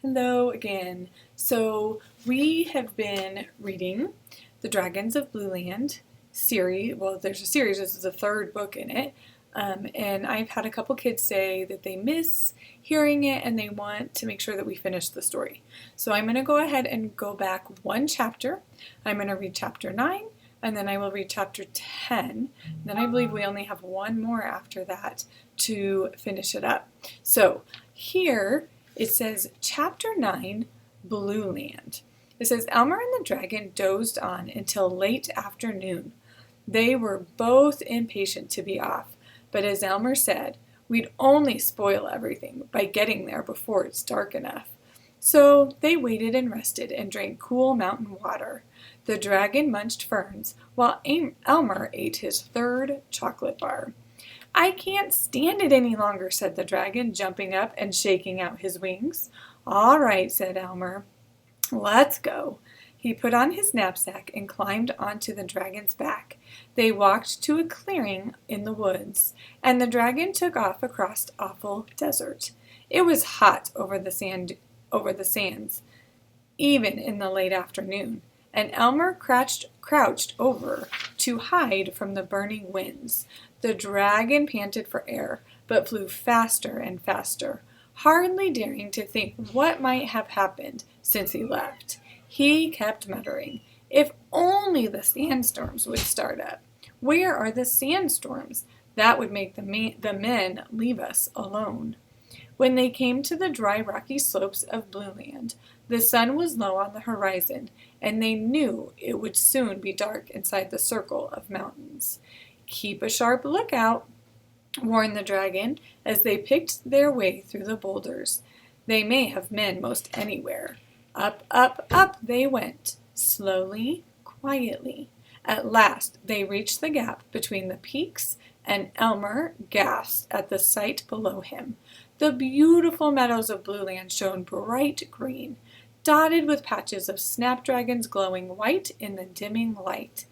Hello again. So we have been reading The Dragons of Blueland series. Well, there's a series. This is the third book in it. And I've had a couple kids say that they miss hearing it and they want to make sure that we finish the story. So I'm going to go ahead and go back one chapter. I'm going to read chapter 9 and then I will read chapter 10. And then I believe we only have one more after that to finish it up. So here it says chapter 9, Blueland. It says Elmer and the dragon dozed on until late afternoon. They were both impatient to be off, but as Elmer said, we'd only spoil everything by getting there before it's dark enough. So they waited and rested and drank cool mountain water. The dragon munched ferns while Elmer ate his third chocolate bar. I can't stand it any longer, said the dragon, jumping up and shaking out his wings. All right, said Elmer. Let's go. He put on his knapsack and climbed onto the dragon's back. They walked to a clearing in the woods, and the dragon took off across awful desert. It was hot over the sands, even in the late afternoon, and Elmer crouched over to hide from the burning winds. The dragon panted for air, but flew faster and faster, hardly daring to think what might have happened since he left. He kept muttering, if only the sandstorms would start up. Where are the sandstorms? That would make the men leave us alone. When they came to the dry rocky slopes of Blueland, the sun was low on the horizon, and they knew it would soon be dark inside the circle of mountains. Keep a sharp lookout, warned the dragon, as they picked their way through the boulders. They may have men most anywhere. Up, up, up they went, slowly, quietly. At last they reached the gap between the peaks, and Elmer gasped at the sight below him. The beautiful meadows of Blueland shone bright green, dotted with patches of snapdragons glowing white in the dimming light.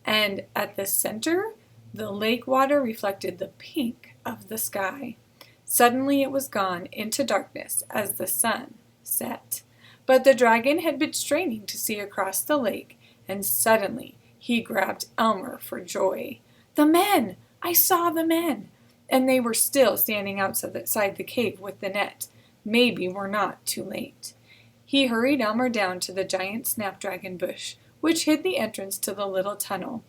And at the center, the lake water reflected the pink of the sky. Suddenly it was gone into darkness as the sun set. But the dragon had been straining to see across the lake, and suddenly he grabbed Elmer for joy. The men! I saw the men! And they were still standing outside the cave with the net. Maybe we're not too late. He hurried Elmer down to the giant snapdragon bush, which hid the entrance to the little tunnel.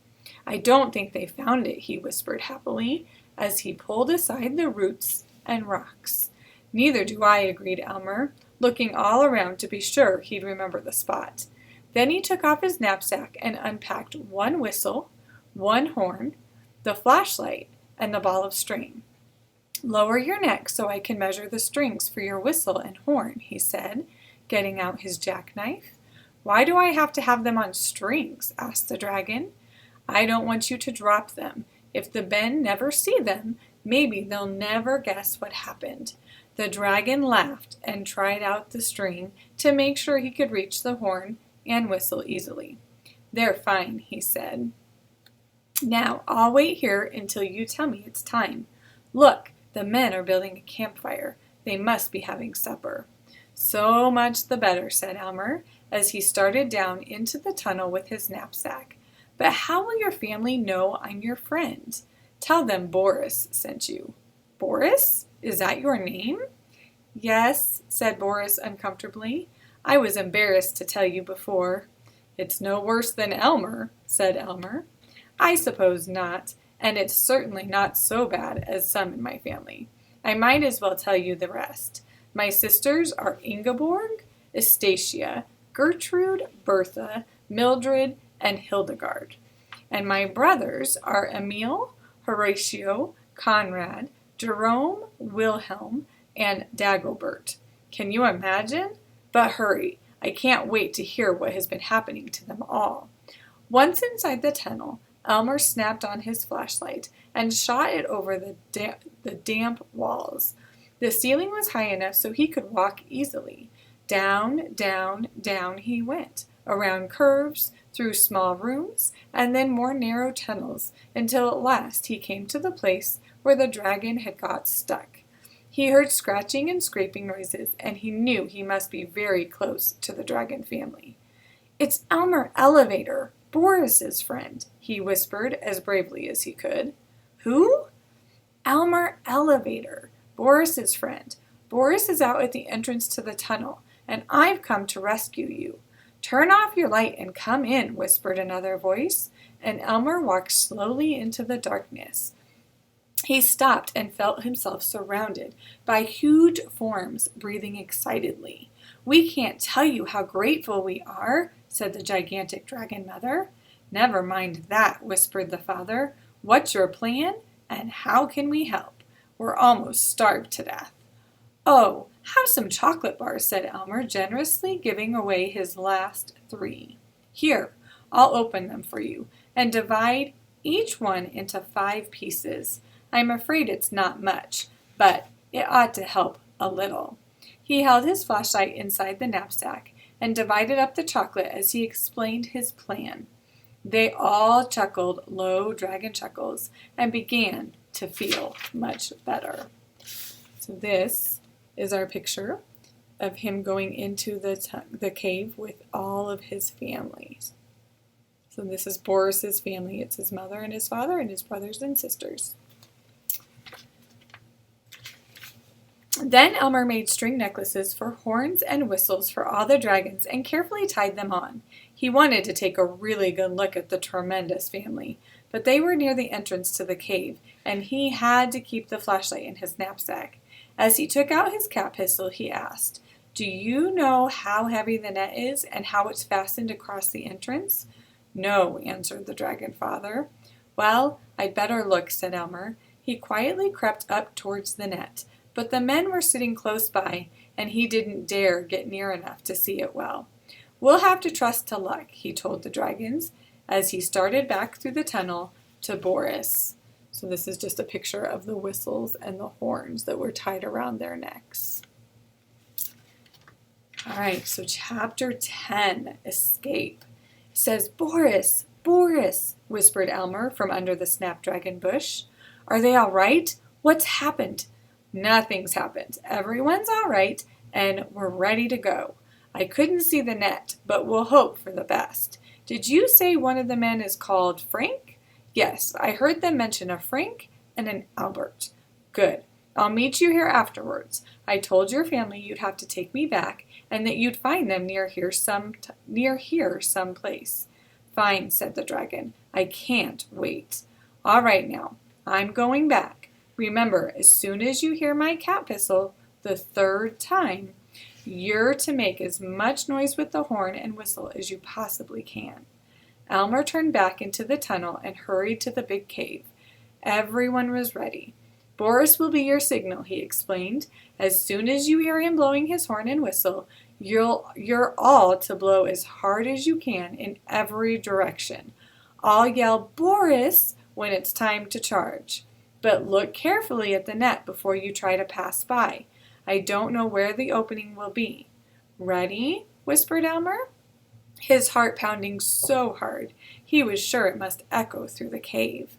I don't think they found it, he whispered happily, as he pulled aside the roots and rocks. Neither do I, agreed Elmer, looking all around to be sure he'd remember the spot. Then he took off his knapsack and unpacked one whistle, one horn, the flashlight, and the ball of string. Lower your neck so I can measure the strings for your whistle and horn, he said, getting out his jackknife. Why do I have to have them on strings? Asked the dragon. I don't want you to drop them. If the men never see them, maybe they'll never guess what happened. The dragon laughed and tried out the string to make sure he could reach the horn and whistle easily. They're fine, he said. Now, I'll wait here until you tell me it's time. Look, the men are building a campfire. They must be having supper. So much the better, said Elmer, as he started down into the tunnel with his knapsack. But how will your family know I'm your friend? Tell them Boris sent you. Boris? Is that your name? Yes, said Boris uncomfortably. I was embarrassed to tell you before. It's no worse than Elmer, said Elmer. I suppose not, and it's certainly not so bad as some in my family. I might as well tell you the rest. My sisters are Ingeborg, Estacia, Gertrude, Bertha, Mildred, and Hildegard. And my brothers are Emil, Horatio, Conrad, Jerome, Wilhelm, and Dagobert. Can you imagine? But hurry, I can't wait to hear what has been happening to them all. Once inside the tunnel, Elmer snapped on his flashlight and shot it over the damp walls. The ceiling was high enough so he could walk easily. Down, down, down he went, around curves, through small rooms, and then more narrow tunnels, until at last he came to the place where the dragon had got stuck. He heard scratching and scraping noises, and he knew he must be very close to the dragon family. "It's Elmer Elevator, Boris's friend," he whispered as bravely as he could. "Who?" "Elmer Elevator, Boris's friend. Boris is out at the entrance to the tunnel, and I've come to rescue you." "Turn off your light and come in," whispered another voice, and Elmer walked slowly into the darkness. He stopped and felt himself surrounded by huge forms breathing excitedly. "We can't tell you how grateful we are," said the gigantic dragon mother. "Never mind that," whispered the father. "What's your plan, and how can we help? We're almost starved to death." "Oh, have some chocolate bars," said Elmer, generously giving away his last 3. "Here, I'll open them for you, and divide each one into 5 pieces. I'm afraid it's not much, but it ought to help a little." He held his flashlight inside the knapsack and divided up the chocolate as he explained his plan. They all chuckled low dragon chuckles and began to feel much better. So this is our picture of him going into the cave with all of his families. So this is Boris's family. It's his mother and his father and his brothers and sisters. Then Elmer made string necklaces for horns and whistles for all the dragons and carefully tied them on. He wanted to take a really good look at the tremendous family, but they were near the entrance to the cave, and he had to keep the flashlight in his knapsack. As he took out his cat pistol, he asked, "Do you know how heavy the net is and how it's fastened across the entrance?" "No," answered the dragon father. "Well, I'd better look," said Elmer. He quietly crept up towards the net, but the men were sitting close by, and he didn't dare get near enough to see it well. "We'll have to trust to luck," he told the dragons, as he started back through the tunnel to Boris. So this is just a picture of the whistles and the horns that were tied around their necks. All right, so chapter 10, Escape. It says, "Boris, Boris," whispered Elmer from under the snapdragon bush. "Are they all right? What's happened?" "Nothing's happened. Everyone's all right, and we're ready to go. I couldn't see the net, but we'll hope for the best. Did you say one of the men is called Frank?" "Yes, I heard them mention a Frank and an Albert." "Good. I'll meet you here afterwards. I told your family you'd have to take me back, and that you'd find them near here someplace." "Fine," said the dragon. "I can't wait." "All right now, I'm going back. Remember, as soon as you hear my cat pistol the 3rd time, you're to make as much noise with the horn and whistle as you possibly can." Elmer turned back into the tunnel and hurried to the big cave. Everyone was ready. "Boris will be your signal," he explained. "As soon as you hear him blowing his horn and whistle, you're all to blow as hard as you can in every direction. I'll yell 'Boris' when it's time to charge. But look carefully at the net before you try to pass by. I don't know where the opening will be." "Ready?" whispered Elmer, his heart pounding so hard he was sure it must echo through the cave.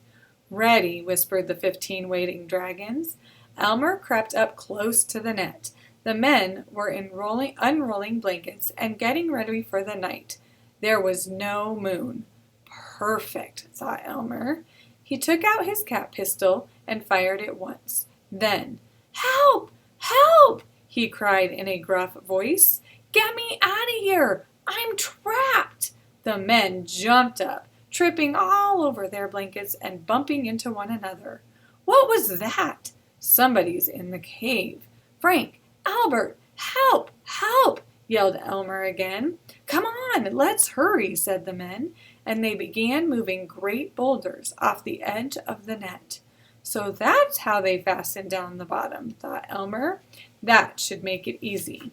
"Ready," whispered the 15 waiting dragons. Elmer crept up close to the net. The men were unrolling blankets and getting ready for the night. There was no moon. Perfect, thought Elmer. He took out his cat pistol and fired it once. Then, "Help! Help!" he cried in a gruff voice. "Get me out of here! I'm trapped!" The men jumped up, tripping all over their blankets and bumping into one another. "What was that?" "Somebody's in the cave." "Frank! Albert! Help! Help!" yelled Elmer again. "Come on, let's hurry," said the men, and they began moving great boulders off the edge of the net. "So that's how they fastened down the bottom," thought Elmer. "That should make it easy."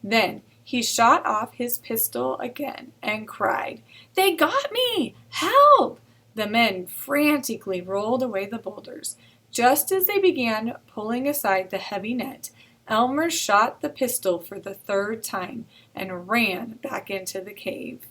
Then he shot off his pistol again and cried, "They got me! Help!" The men frantically rolled away the boulders. Just as they began pulling aside the heavy net, Elmer shot the pistol for the 3rd time and ran back into the cave.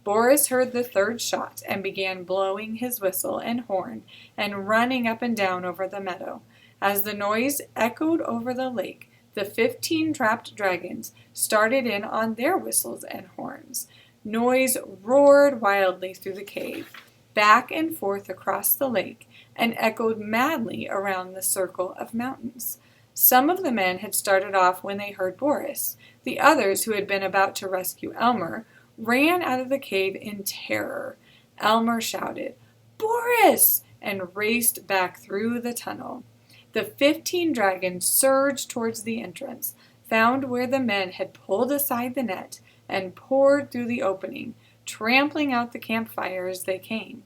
Boris heard the 3rd shot and began blowing his whistle and horn and running up and down over the meadow. As the noise echoed over the lake, the 15 trapped dragons started in on their whistles and horns. Noise roared wildly through the cave, back and forth across the lake, and echoed madly around the circle of mountains. Some of the men had started off when they heard Boris. The others, who had been about to rescue Elmer, ran out of the cave in terror. Elmer shouted, "Boris!" and raced back through the tunnel. The 15 dragons surged towards the entrance, found where the men had pulled aside the net, and poured through the opening, trampling out the campfire as they came.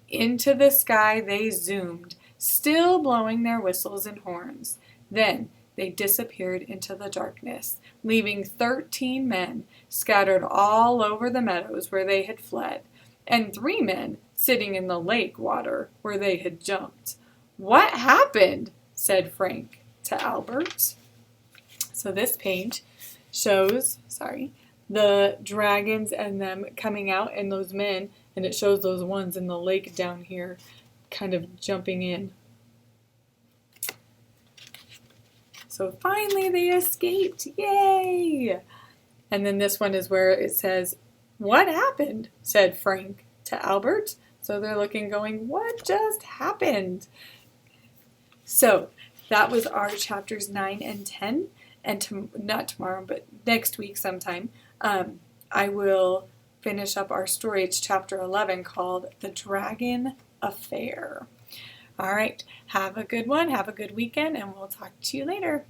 Into the sky they zoomed, still blowing their whistles and horns. Then they disappeared into the darkness, leaving 13 men scattered all over the meadows where they had fled, and 3 men sitting in the lake water where they had jumped. "What happened?" said Frank to Albert. So this page shows, the dragons and them coming out and those men, and it shows those ones in the lake down here kind of jumping in. So finally they escaped. Yay! And then this one is where it says, "What happened?" said Frank to Albert. So they're looking going, "What just happened?" So that was our chapters 9 and 10. And not tomorrow, but next week sometime, I will finish up our story. It's chapter 11 called The Dragon Affair. All right, have a good one. Have a good weekend, and we'll talk to you later.